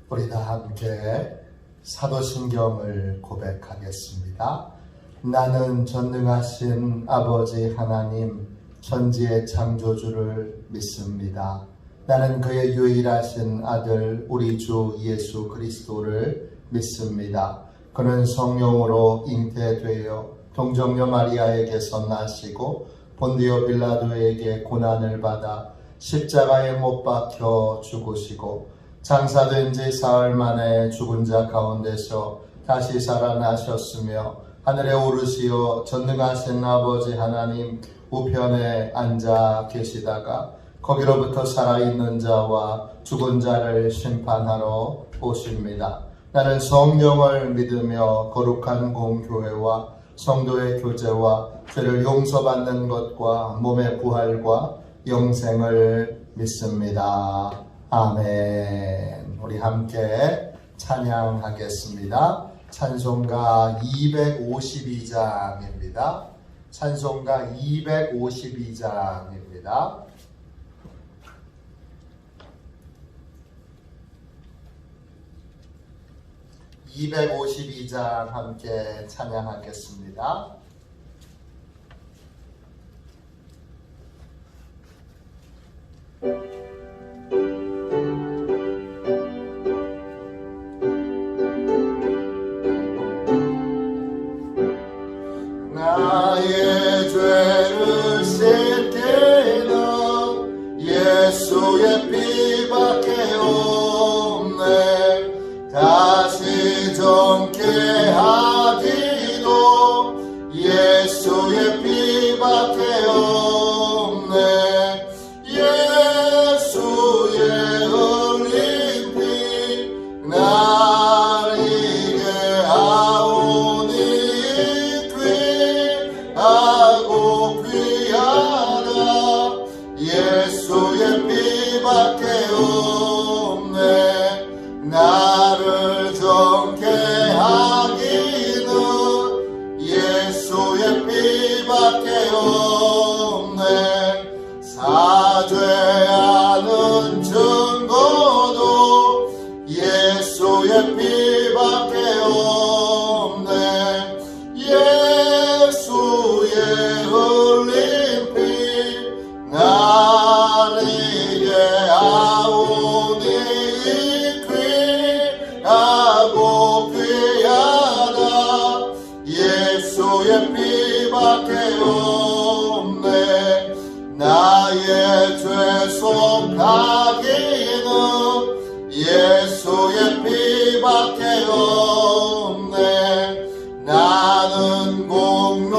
우리 다 함께 사도신경을 고백하겠습니다. 나는 전능하신 아버지 하나님 천지의 창조주를 믿습니다. 나는 그의 유일하신 아들 우리 주 예수 그리스도를 믿습니다. 그는 성령으로 잉태되어 동정녀 마리아에게서 나시고 본디오 빌라도에게 고난을 받아 십자가에 못 박혀 죽으시고 장사된 지 사흘 만에 죽은 자 가운데서 다시 살아나셨으며 하늘에 오르시어 전능하신 아버지 하나님 우편에 앉아 계시다가 거기로부터 살아있는 자와 죽은 자를 심판하러 오십니다. 나는 성령을 믿으며 거룩한 공교회와 성도의 교제와 죄를 용서받는 것과 몸의 부활과 영생을 믿습니다. 아멘. 우리 함께 찬양하겠습니다. 찬송가 252장입니다. 찬송가 252장입니다. 252장 함께 찬양하겠습니다. 나의 죄를 씻기는 예수의 피밖에 없네. 다시 정케 하기도 예수의 피밖에 없네. 예수의 흘린 피 날 이게 하오니 귀하고 귀하다. 예수의 피밖에 없네. 나를 정케 하기는 예수의 피밖에 없네. 사죄하는 증거도 예수의 피밖에 없네. 예수의 흘린 피 나에게 하오니 귀하고 귀하다. 예수의 피밖에 없네. 나의 죄 속하기는 예수의 피밖에 없네. 나는 공로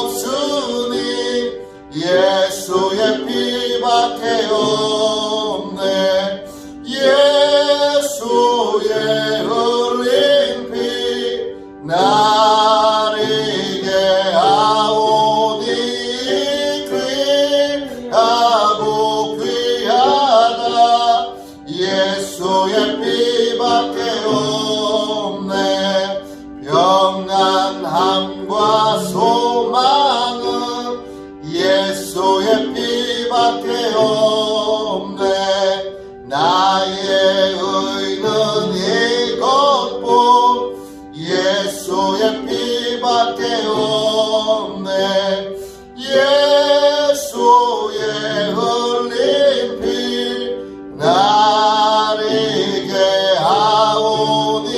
없으니 예수의 피밖에 없네. 예수의 흘린 피 나에게 하오니 귀하고 귀하다. 예수의 피밖에 없네. 평안함과 소망은 예수의 피밖에 없네. 나의 의는 이것뿐 예수의 피밖에 없네. 예수의 흘린 피 나에게 하오니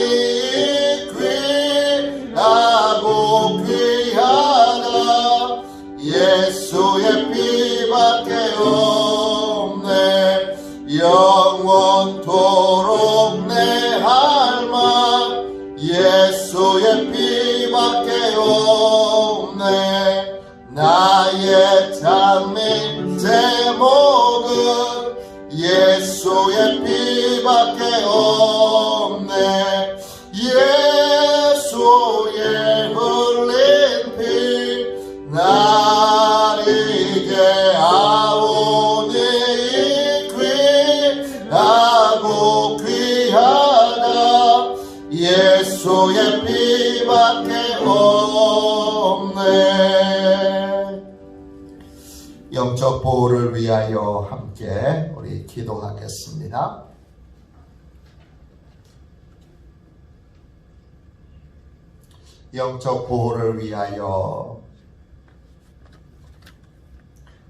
귀하고 귀하다. 예수의 피밖에 없네. 영원토록 내 할망 예수의 피밖에 없네. 나의 장밋 제목은 예수의 피밖에 없네. 예수의 흘린 피 나에게 하오니 귀하고 귀하다. 예수의 피밖에 없네. 영적 보호를 위하여 함께 우리 기도하겠습니다. 영적 보호를 위하여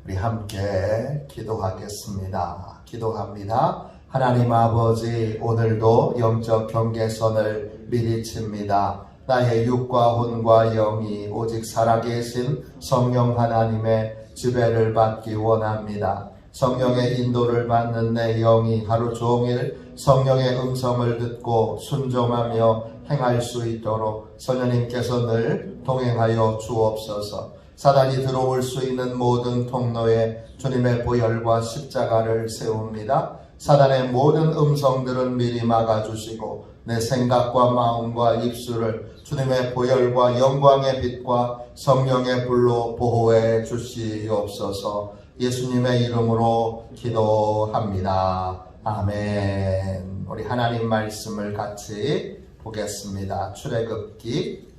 우리 함께 기도하겠습니다. 기도합니다. 하나님 아버지, 오늘도 영적 경계선을 미리 칩니다. 나의 육과 혼과 영이 오직 살아계신 성령 하나님의 지배를 받기 원합니다. 성령의 인도를 받는 내 영이 하루 종일 성령의 음성을 듣고 순종하며 행할 수 있도록 성령님께서 늘 동행하여 주옵소서. 사단이 들어올 수 있는 모든 통로에 주님의 보혈과 십자가를 세웁니다. 사단의 모든 음성들은 미리 막아주시고 내 생각과 마음과 입술을 주님의 보혈과 영광의 빛과 성령의 불로 보호해 주시옵소서. 예수님의 이름으로 기도합니다. 아멘. 우리 하나님 말씀을 같이 보겠습니다. 출애굽기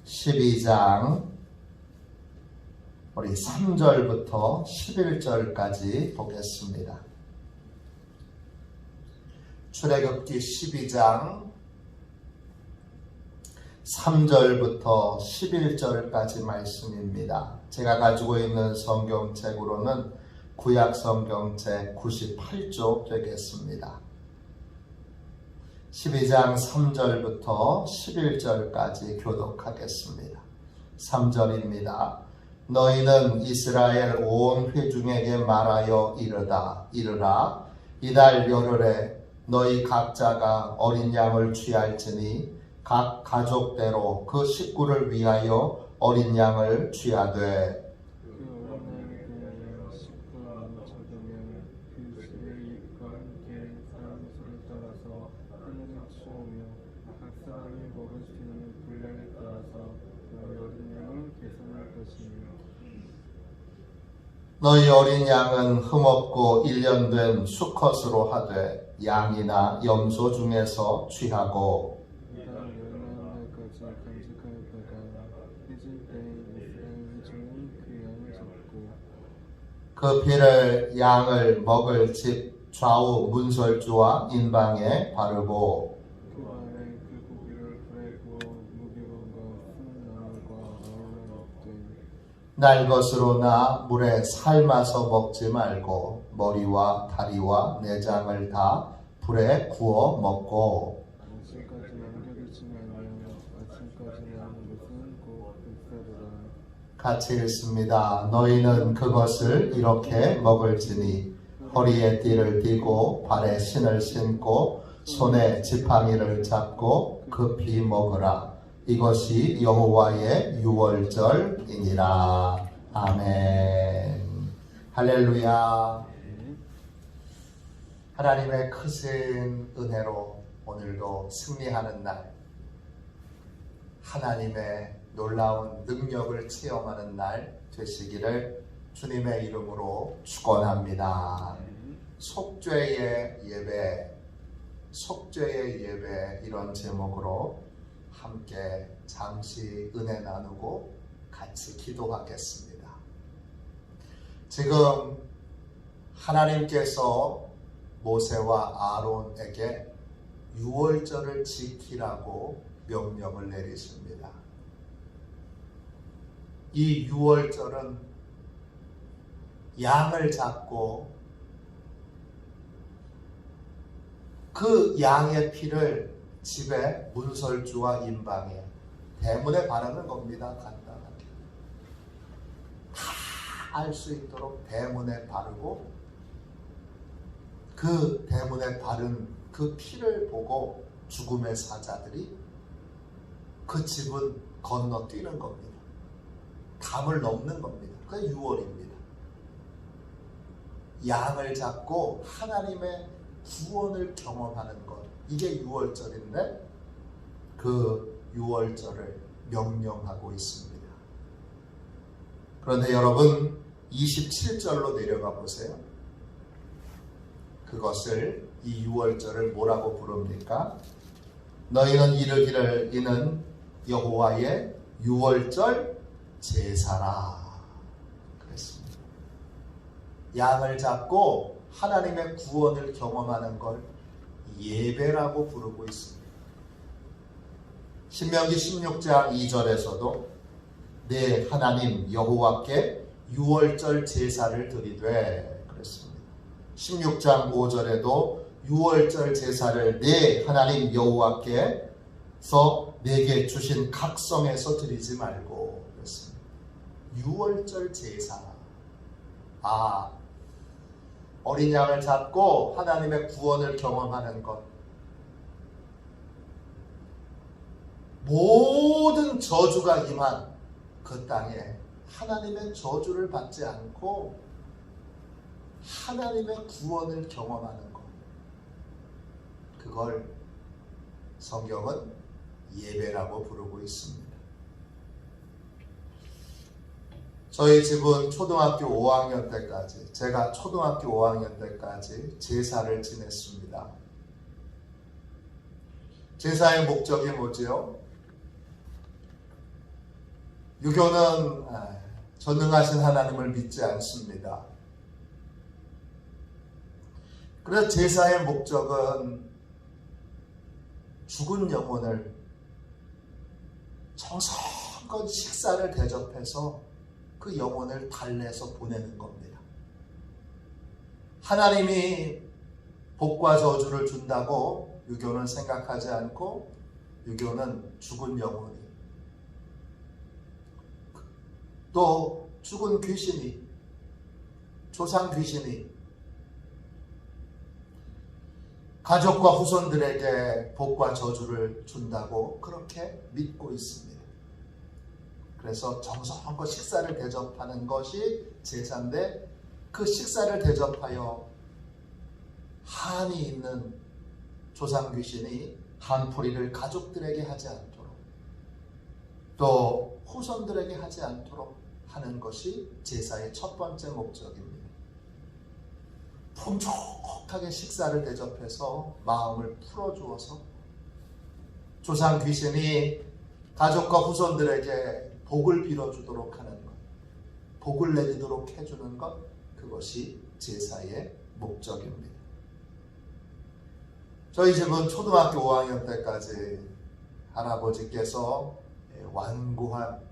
12장 우리 3절부터 11절까지 보겠습니다. 출애굽기 12장 3절부터 11절까지 말씀입니다. 제가 가지고 있는 성경책으로는 구약 성경책 98쪽 되겠습니다. 12장 3절부터 11절까지 교독하겠습니다. 3절입니다. 너희는 이스라엘 온 회중에게 말하여 이르라. 이달 열흘에 너희 각자가 어린 양을 취할지니 각 가족대로 그 식구를 위하여 어린 양을 취하되 너희 어린 양은 흠없고 1년 된 수컷으로 하되 양이나 염소 중에서 취하고 그 피를 양을 먹을 집 좌우 문설주와 인방에 바르고 날 것으로나 물에 삶아서 먹지 말고 머리와 다리와 내장을 다 불에 구워 먹고 같이 읽습니다. 너희는 그것을 이렇게 먹을지니 허리에 띠를 띠고 발에 신을 신고 손에 지팡이를 잡고 급히 먹으라. 이것이 여호와의 유월절이니라. 아멘. 할렐루야. 하나님의 크신 은혜로 오늘도 승리하는 날, 하나님의 놀라운 능력을 체험하는 날 되시기를 주님의 이름으로 축원합니다. 속죄의 예배 이런 제목으로 함께 잠시 은혜 나누고 같이 기도하겠습니다. 지금 하나님께서 모세와 아론에게 유월절을 지키라고 명령을 내리십니다. 이 유월절은 양을 잡고 그 양의 피를 집에 문설주와 인방에 대문에 바르는 겁니다. 간단하게 다 알 수 있도록 대문에 바르고 그 대문에 바른 그 피를 보고 죽음의 사자들이 그 집은 건너뛰는 겁니다. 담을 넘는 겁니다. 그게 유월입니다. 양을 잡고 하나님의 구원을 경험하는 것, 이게 유월절인데 그 유월절을 명령하고 있습니다. 그런데 여러분 27절로 내려가 보세요. 그것을 이 유월절을 뭐라고 부릅니까? 너희는 이르기를 이는 여호와의 유월절 제사라 그랬습니다. 양을 잡고 하나님의 구원을 경험하는 걸 예배라고 부르고 있습니다. 신명기 16장 2절에서도 내 하나님 여호와께 유월절 제사를 드리되 그랬습니다. 16장 5절에도 유월절 제사를 내 하나님 여호와께서 내게 주신 각성에서 드리지 말고 그랬습니다. 유월절 제사. 어린 양을 잡고 하나님의 구원을 경험하는 것. 모든 저주가 임한 그 땅에 하나님의 저주를 받지 않고 하나님의 구원을 경험하는 것. 그걸 성경은 예배라고 부르고 있습니다. 저희 집은 초등학교 5학년 때까지, 제가 초등학교 5학년 때까지 제사를 지냈습니다. 제사의 목적이 뭐지요? 유교는 전능하신 하나님을 믿지 않습니다. 그래서 제사의 목적은 죽은 영혼을 정성껏 식사를 대접해서 그 영혼을 달래서 보내는 겁니다. 하나님이 복과 저주를 준다고 유교는 생각하지 않고 유교는 죽은 영혼이 또 죽은 귀신이 조상 귀신이 가족과 후손들에게 복과 저주를 준다고 그렇게 믿고 있습니다. 그래서 정성껏 식사를 대접하는 것이 제사인데 그 식사를 대접하여 한이 있는 조상 귀신이 한풀이를 가족들에게 하지 않도록 또 후손들에게 하지 않도록 하는 것이 제사의 첫 번째 목적입니다. 풍족하게 식사를 대접해서 마음을 풀어주어서 조상 귀신이 가족과 후손들에게 복을 빌어주도록 하는 것, 복을 내리도록 해주는 것, 그것이 제사의 목적입니다. 저희 집은 초등학교 5학년 때까지 할아버지께서 완고한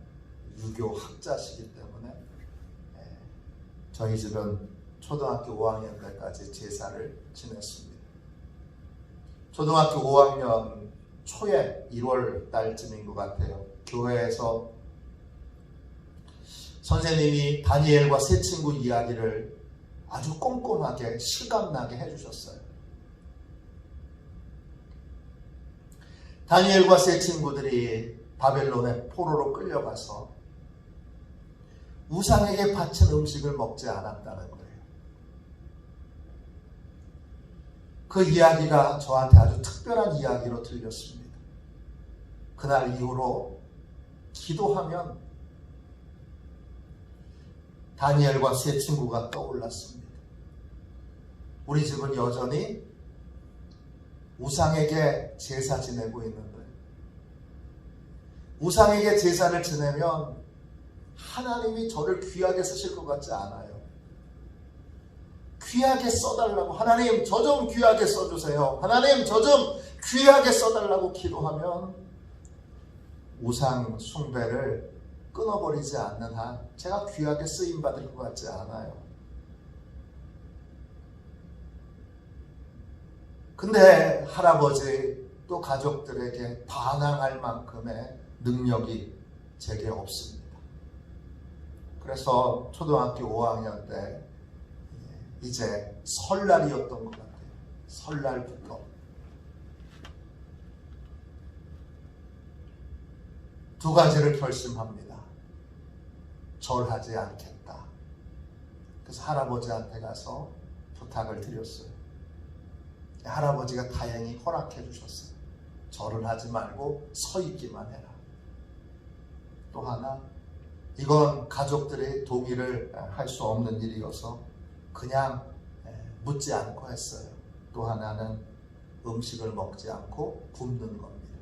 유교 학자시기 때문에 저희 집은 초등학교 5학년 때까지 제사를 지냈습니다. 초등학교 5학년 초에 1월 달쯤인 것 같아요. 교회에서 선생님이 다니엘과 세 친구 이야기를 아주 꼼꼼하게 실감나게 해주셨어요. 다니엘과 세 친구들이 바벨론의 포로로 끌려가서 우상에게 바친 음식을 먹지 않았다는 거예요. 그 이야기가 저한테 아주 특별한 이야기로 들렸습니다. 그날 이후로 기도하면 다니엘과 세 친구가 떠올랐습니다. 우리 집은 여전히 우상에게 제사 지내고 있는데 우상에게 제사를 지내면 하나님이 저를 귀하게 쓰실 것 같지 않아요. 귀하게 써달라고, 하나님 저 좀 귀하게 써주세요, 하나님 저 좀 귀하게 써달라고 기도하면 우상 숭배를 끊어버리지 않는 한 제가 귀하게 쓰임받을 것 같지 않아요. 근데 할아버지 또 가족들에게 반항할 만큼의 능력이 제게 없습니다. 그래서 초등학교 5학년 때 이제 설날이었던 것 같아요. 설날부터 두 가지를 결심합니다. 절하지 않겠다. 그래서 할아버지한테 가서 부탁을 드렸어요. 할아버지가 다행히 허락해 주셨어요. 절을 하지 말고 서 있기만 해라. 또 하나, 이건 가족들의 동의를 할 수 없는 일이어서 그냥 묻지 않고 했어요. 또 하나는 음식을 먹지 않고 굶는 겁니다.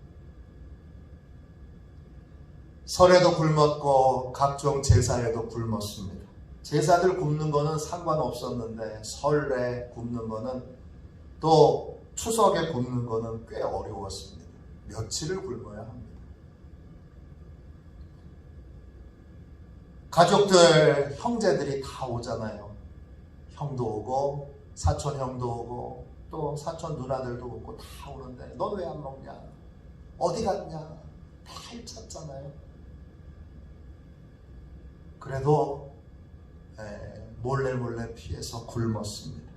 설에도 굶었고 각종 제사에도 굶었습니다. 제사들 굶는 거는 상관없었는데 설에 굶는 거는 또 추석에 굶는 거는 꽤 어려웠습니다. 며칠을 굶어야 합니다. 가족들, 형제들이 다 오잖아요. 형도 오고 사촌 형도 오고 또 사촌 누나들도 오고 다 오는데 넌 왜 안 먹냐? 어디 갔냐? 다 일찼잖아요. 그래도 몰래 피해서 굶었습니다.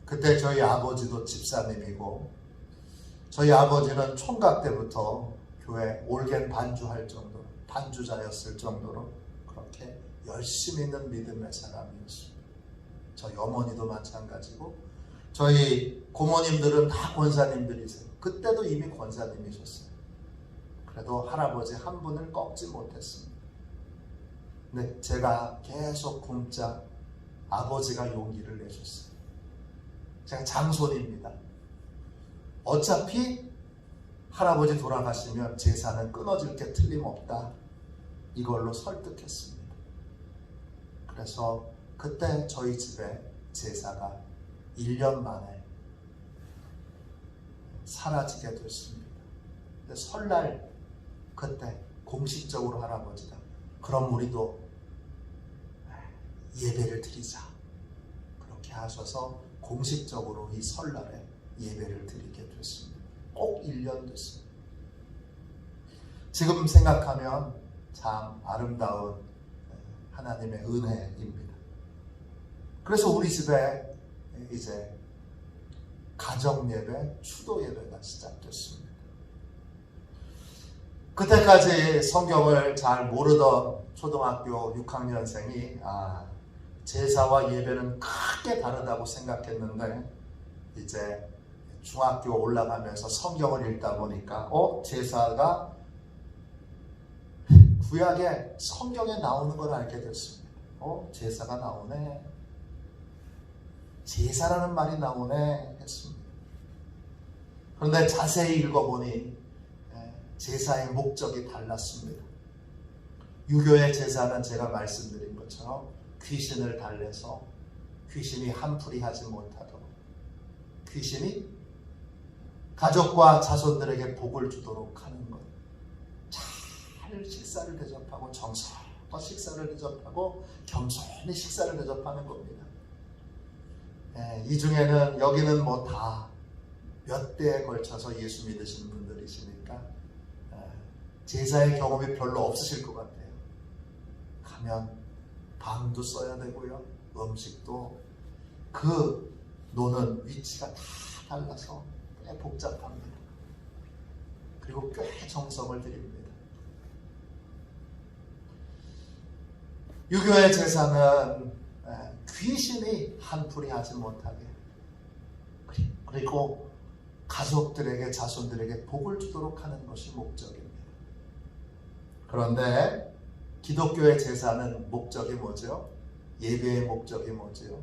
그때 저희 아버지도 집사님이고 저희 아버지는 총각 때부터 교회 올겐 반주할 정도로 반주자였을 정도로 그렇게 열심히 있는 믿음의 사람이었습니다. 저희 어머니도 마찬가지고 저희 고모님들은 다 권사님들이세요. 그때도 이미 권사님이셨어요. 그래도 할아버지 한 분을 꺾지 못했습니다. 근데 제가 계속 굶자 아버지가 용기를 내셨어요. 제가 장손입니다. 어차피 할아버지 돌아가시면 제사는 끊어질 게 틀림없다. 이걸로 설득했습니다. 그래서 그때 저희 집에 제사가 1년 만에 사라지게 됐습니다. 근데 설날 그때 공식적으로 할아버지가 그럼 우리도 예배를 드리자. 그렇게 하셔서 공식적으로 이 설날에 예배를 드리게 됐습니다. 꼭 1년 됐습니다. 지금 생각하면 참 아름다운 하나님의 은혜입니다. 그래서 우리 집에 이제 가정 예배, 추도 예배가 시작됐습니다. 그때까지 성경을 잘 모르던 초등학교 6학년생이 제사와 예배는 크게 다르다고 생각했는데 이제 중학교 올라가면서 성경을 읽다 보니까 제사가 구약에 성경에 나오는 걸 알게 됐습니다. 제사가 나오네. 제사라는 말이 나오네 했습니다. 그런데 자세히 읽어보니 제사의 목적이 달랐습니다. 유교의 제사는 제가 말씀드린 것처럼 귀신을 달래서 귀신이 한풀이 하지 못하도록 귀신이 가족과 자손들에게 복을 주도록 하는 것. 잘 식사를 대접하고 정성껏 식사를 대접하고 겸손히 식사를 대접하는 겁니다. 이 중에는 여기는 뭐 다 몇 대에 걸쳐서 예수 믿으시는 분들이시니까 제사의 경험이 별로 없으실 것 같아요. 가면 방도 써야 되고요. 음식도 그 노는 위치가 다 달라서 꽤 복잡합니다. 그리고 꽤 정성을 드립니다. 유교의 제사는 귀신이 한풀이 하지 못하게 그리고 가족들에게 자손들에게 복을 주도록 하는 것이 목적입니다. 그런데 기독교의 제사는 목적이 뭐죠? 예배의 목적이 뭐죠?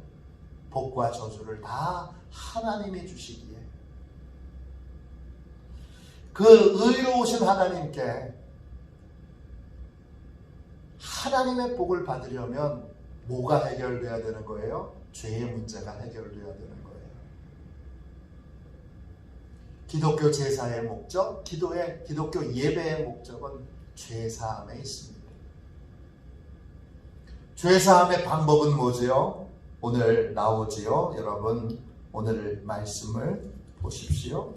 복과 저주를 다 하나님이 주시기에 그 의로우신 하나님께 하나님의 복을 받으려면 뭐가 해결돼야 되는 거예요? 죄의 문제가 해결돼야 되는 거예요. 기독교 제사의 목적, 기독교 예배의 목적은 죄사함에 있습니다. 죄사함의 방법은 뭐지요? 오늘 나오지요. 여러분 오늘 말씀을 보십시오.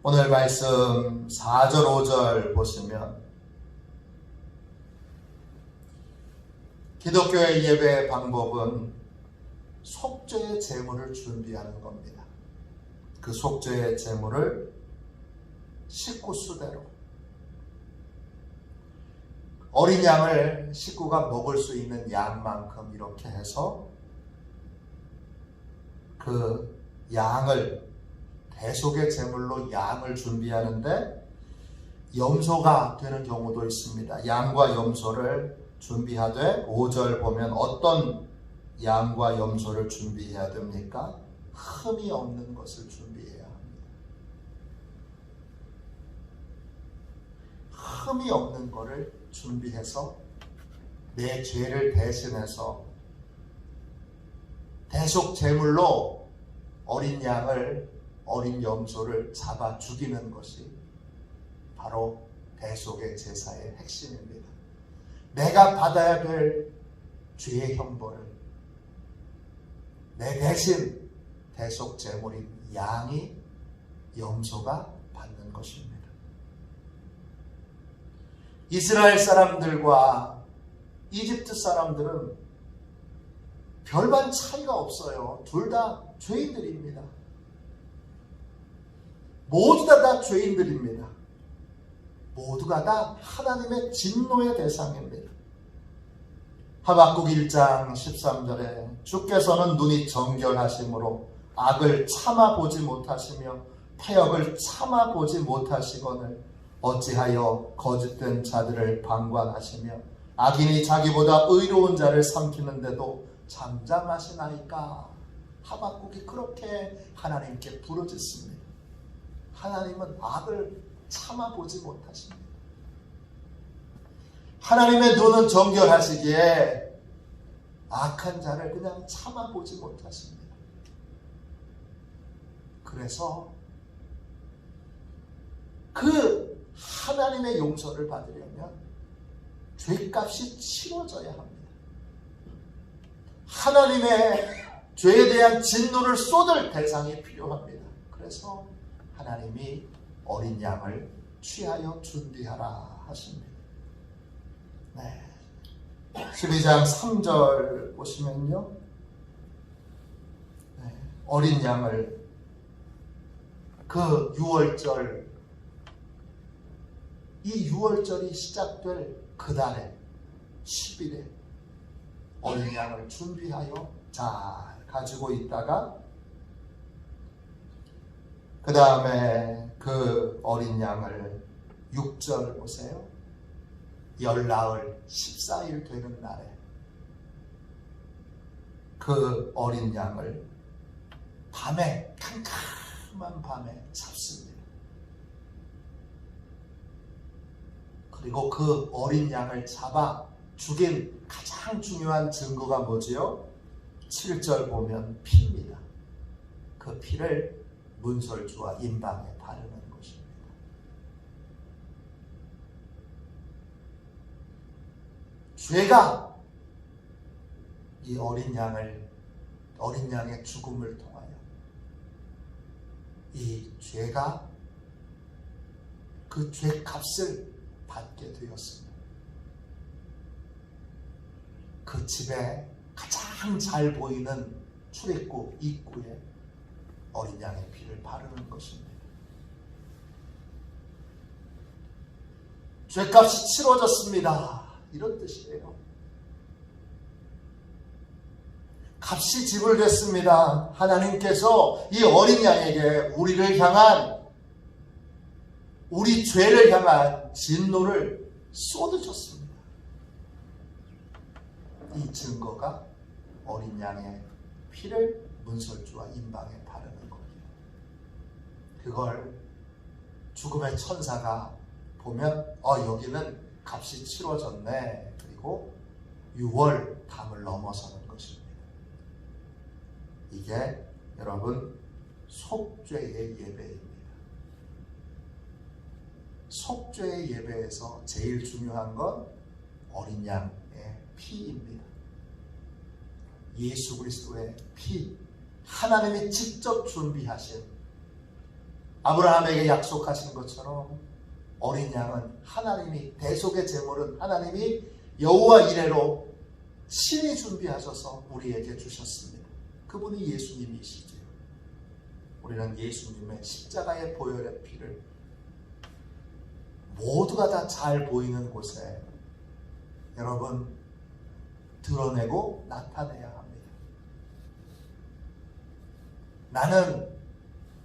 오늘 말씀 4절 5절 보시면 기독교의 예배의 방법은 속죄의 제물을 준비하는 겁니다. 그 속죄의 제물을 식구수대로 어린 양을 식구가 먹을 수 있는 양만큼 이렇게 해서 그 양을 대속의 제물로 양을 준비하는데 염소가 되는 경우도 있습니다. 양과 염소를 준비하되 5절 보면 어떤 양과 염소를 준비해야 됩니까? 흠이 없는 것을 준비해야 합니다. 흠이 없는 것을 준비해서 내 죄를 대신해서 대속 제물로 어린 양을 어린 염소를 잡아 죽이는 것이 바로 대속의 제사의 핵심입니다. 내가 받아야 될 죄의 형벌을 내 대신 대속 제물인 양이, 염소가 받는 것입니다. 이스라엘 사람들과 이집트 사람들은 별반 차이가 없어요. 둘 다 죄인들입니다. 모두가 다 죄인들입니다. 모두가 다 하나님의 진노의 대상입니다. 하박국 1장 13절에 주께서는 눈이 정결하심으로 악을 참아보지 못하시며 패역을 참아보지 못하시거늘 어찌하여 거짓된 자들을 방관하시며 악인이 자기보다 의로운 자를 삼키는데도 잠잠하시나이까. 하박국이 그렇게 하나님께 부르짖습니다. 하나님은 악을 참아보지 못하십니다. 하나님의 눈은 정결하시기에 악한 자를 그냥 참아보지 못하십니다. 그래서 그 하나님의 용서를 받으려면 죄값이 치러져야 합니다. 하나님의 죄에 대한 진노를 쏟을 대상이 필요합니다. 그래서 하나님이 어린 양을 취하여 준비하라 하십니다. 네. 12장 3절 보시면요. 네. 어린 양을 그 유월절, 이 유월절이 시작될 그 달에 10일에 어린 양을 준비하여 잘 가지고 있다가 그 다음에 그 어린 양을 6절 보세요. 열나흘 14일 되는 날에 그 어린 양을 밤에, 캄캄한 밤에 잡습니다. 그리고 그 어린 양을 잡아 죽인 가장 중요한 증거가 뭐지요? 7절 보면 피입니다. 그 피를 문설주와 임방에 바르는 것입니다. 죄가 이 어린 양의 죽음을 통하여 이 죄가 그 죄값을 받게 되었습니다. 그 집에 가장 잘 보이는 출입구 입구에 어린 양의 피를 바르는 것입니다. 죄값이 치러졌습니다. 이런 뜻이에요. 값이 지불됐습니다. 하나님께서 이 어린 양에게 우리를 향한, 우리 죄를 향한 진노를 쏟으셨습니다. 이 증거가 어린 양의 피를 문설주와 임방에 바르는 거예요. 그걸 죽음의 천사가 보면 여기는 값이 치러졌네. 그리고 6월 담을 넘어서는 것입니다. 이게 여러분 속죄의 예배입니다. 속죄의 예배에서 제일 중요한 건 어린 양의 피입니다. 예수 그리스도의 피, 하나님이 직접 준비하신, 아브라함에게 약속하신 것처럼 어린 양은 하나님이, 대속의 제물은 하나님이 여호와 이레로 신이 준비하셔서 우리에게 주셨습니다. 그분이 예수님이시죠. 우리는 예수님의 십자가의 보혈의 피를 모두가 다 잘 보이는 곳에 여러분 드러내고 나타내야 합니다. 나는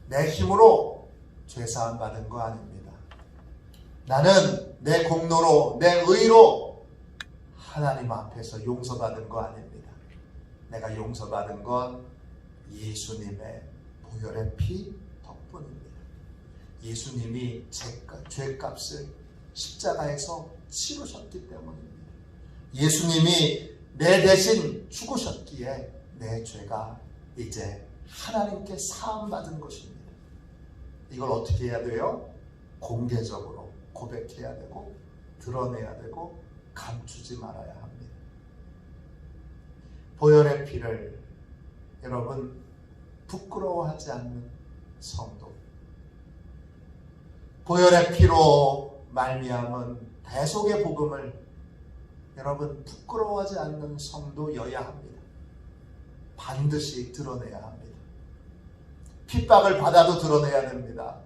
내 힘으로 죄사함 받은 거 아닙니다. 나는 내 공로로, 내 의로 하나님 앞에서 용서받은 거 아닙니다. 내가 용서받은 건 예수님의 보혈의 피 덕분입니다. 예수님이 죄값을 십자가에서 치르셨기 때문입니다. 예수님이 내 대신 죽으셨기에 내 죄가 이제 하나님께 사함받은 것입니다. 이걸 어떻게 해야 돼요? 공개적으로 고백해야 되고 드러내야 되고 감추지 말아야 합니다. 보혈의 피를 여러분 부끄러워하지 않는 성도, 보혈의 피로 말미암은 대속의 복음을 여러분 부끄러워하지 않는 성도여야 합니다. 반드시 드러내야 합니다. 핍박을 받아도 드러내야 됩니다.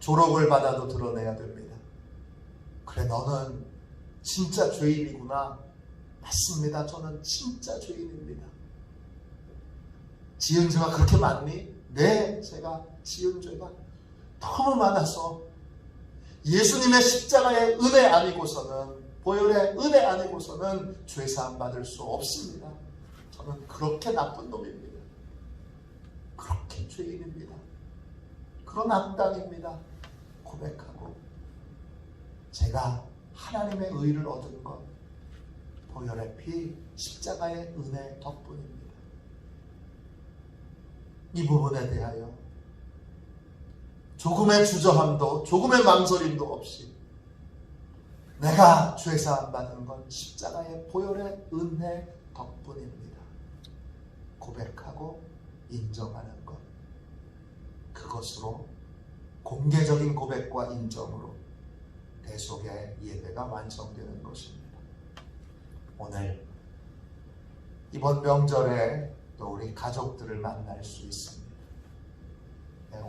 조롱을 받아도 드러내야 됩니다. 그래, 너는 진짜 죄인이구나. 맞습니다. 저는 진짜 죄인입니다. 지은 죄가 그렇게 많니? 네, 제가 지은 죄가 너무 많아서 예수님의 십자가의 은혜 아니고서는, 보혈의 은혜 아니고서는 죄사함 받을 수 없습니다. 저는 그렇게 나쁜 놈입니다. 그렇게 죄인입니다. 그런 악당입니다. 고백하고 제가 하나님의 의를 얻은 것, 보혈의 피, 십자가의 은혜 덕분입니다. 이 부분에 대하여 조금의 주저함도 조금의 망설임도 없이 내가 죄사함 받은 건 십자가의 보혈의 은혜 덕분입니다. 고백하고 인정하는 것, 그것으로 공개적인 고백과 인정으로 대속의 예배가 완성되는 것입니다. 오늘 이번 명절에 또 우리 가족들을 만날 수 있습니다.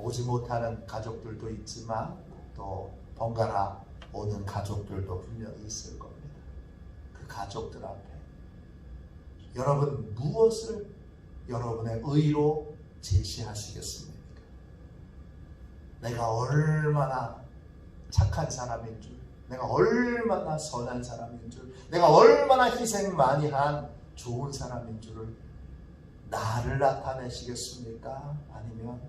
오지 못하는 가족들도 있지만 또 번갈아 오는 가족들도 분명히 있을 겁니다. 그 가족들 앞에 여러분 무엇을 여러분의 의로 제시하시겠습니까? 내가 얼마나 착한 사람인 줄, 내가 얼마나 선한 사람인 줄, 내가 얼마나 희생 많이 한 좋은 사람인 줄을 나를 나타내시겠습니까? 아니면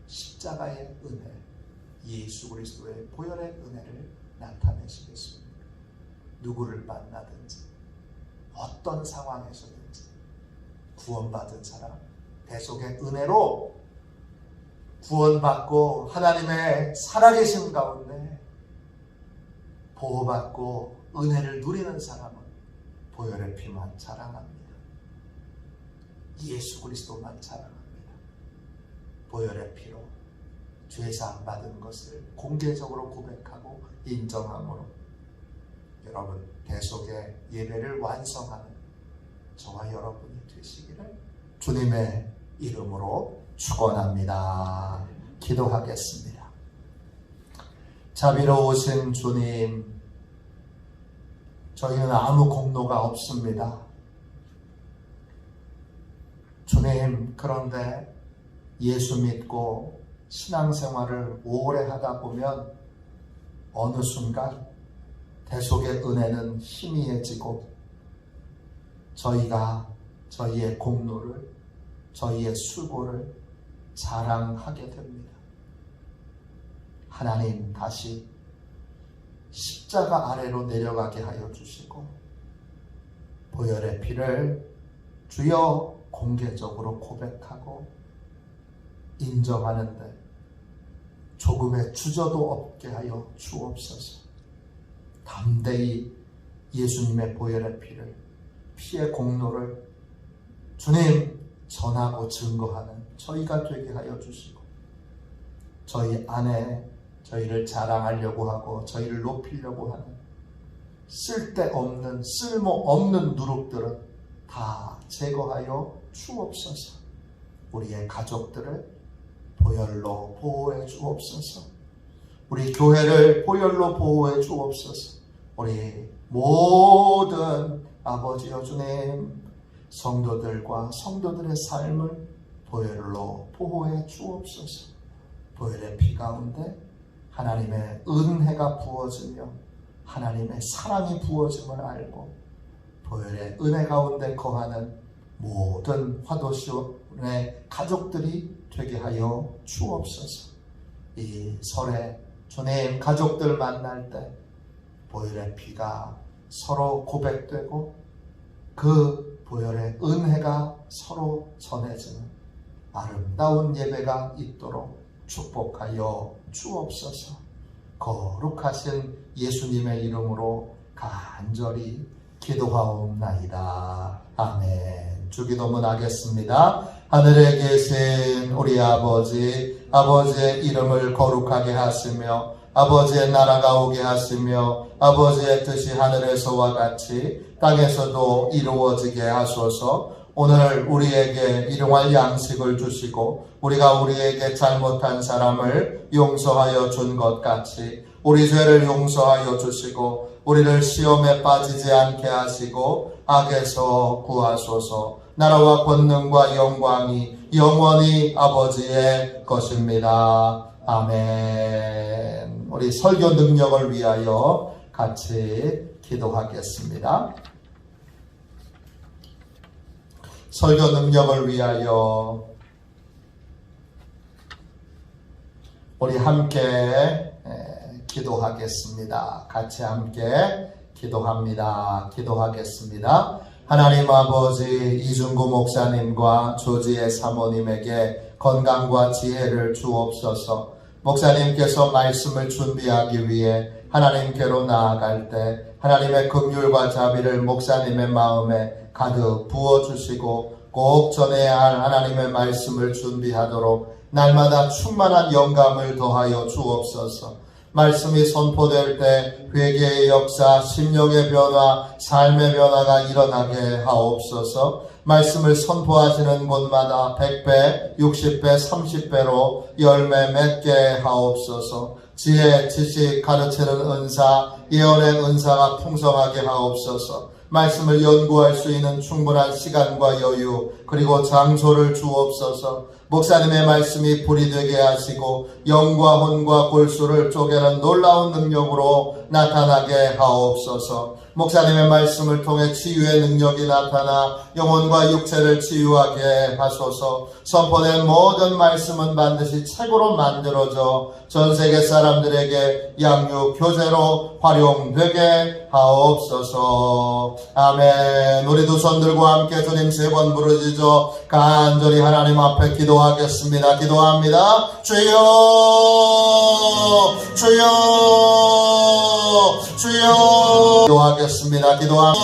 십자가의 은혜, 예수 그리스도의 보혈의 은혜를 나타내시겠습니까? 누구를 만나든지 어떤 상황에서든지 구원받은 사람, 대속의 은혜로 구원받고 하나님의 살아계신 가운데 보호받고 은혜를 누리는 사람은 보혈의 피만 자랑합니다. 예수 그리스도만 자랑합니다. 보혈의 피로 죄사함 받은 것을 공개적으로 고백하고 인정함으로 여러분 대속의 예배를 완성하는 저와 여러분이 되시기를 주님의 이름으로 축원합니다. 기도하겠습니다. 자비로우신 주님, 저희는 아무 공로가 없습니다. 주님, 그런데 예수 믿고 신앙생활을 오래 하다 보면 어느 순간 대속의 은혜는 희미해지고 저희가 저희의 공로를, 저희의 수고를 자랑하게 됩니다. 하나님, 다시 십자가 아래로 내려가게 하여 주시고 보혈의 피를 주여 공개적으로 고백하고 인정하는데 조금의 주저도 없게 하여 주옵소서. 담대히 예수님의 보혈의 피를, 피의 공로를 주님 전하고 증거하는 저희가 되게 하여 주시고 저희 안에 저희를 자랑하려고 하고 저희를 높이려고 하는 쓸데없는 쓸모없는 누룩들은 다 제거하여 주옵소서. 우리의 가족들을 보혈로 보호해 주옵소서. 우리 교회를 보혈로 보호해 주옵소서. 우리 모든 아버지여 주님 성도들과 성도들의 삶을 보혈로 보호해 주옵소서. 보혈의 피 가운데 하나님의 은혜가 부어지며 하나님의 사랑이 부어짐을 알고 보혈의 은혜 가운데 거하는 모든 화도시온의 가족들이 되게 하여 주옵소서. 이 설에 주님 가족들 만날 때 보혈의 피가 서로 고백되고 그 보혈의 은혜가 서로 전해지는 아름다운 예배가 있도록 축복하여 주옵소서. 거룩하신 예수님의 이름으로 간절히 기도하옵나이다. 아멘. 주기도문 하겠습니다. 하늘에 계신 우리 아버지, 아버지의 이름을 거룩하게 하시며 아버지의 나라가 오게 하시며 아버지의 뜻이 하늘에서와 같이 땅에서도 이루어지게 하소서. 오늘 우리에게 일용할 양식을 주시고 우리가 우리에게 잘못한 사람을 용서하여 준 것 같이 우리 죄를 용서하여 주시고 우리를 시험에 빠지지 않게 하시고 악에서 구하소서. 나라와 권능과 영광이 영원히 아버지의 것입니다. 아멘. 우리 설교 능력을 위하여 같이 기도하겠습니다. 설교 능력을 위하여 우리 함께 기도하겠습니다. 같이 함께 기도합니다. 기도하겠습니다. 하나님 아버지, 이중구 목사님과 조지의 사모님에게 건강과 지혜를 주옵소서. 목사님께서 말씀을 준비하기 위해 하나님께로 나아갈 때 하나님의 긍휼과 자비를 목사님의 마음에 가득 부어주시고 꼭 전해야 할 하나님의 말씀을 준비하도록 날마다 충만한 영감을 더하여 주옵소서. 말씀이 선포될 때 회개의 역사, 심령의 변화, 삶의 변화가 일어나게 하옵소서. 말씀을 선포하시는 곳마다 100배, 60배, 30배로 열매 맺게 하옵소서. 지혜, 지식, 가르치는 은사, 예언의 은사가 풍성하게 하옵소서. 말씀을 연구할 수 있는 충분한 시간과 여유 그리고 장소를 주옵소서. 목사님의 말씀이 불이 되게 하시고 영과 혼과 골수를 쪼개는 놀라운 능력으로 나타나게 하옵소서. 목사님의 말씀을 통해 치유의 능력이 나타나 영혼과 육체를 치유하게 하소서. 선포된 모든 말씀은 반드시 책으로 만들어져 전 세계 사람들에게 양육 교재로 활용되게 하옵소서. 아멘. 우리 두 손 들고 함께 주님 3번 부르짖어 간절히 하나님 앞에 기도하겠습니다. 기도합니다. 주여, 주여, 주여. 기도하겠습니다. 기도합니다.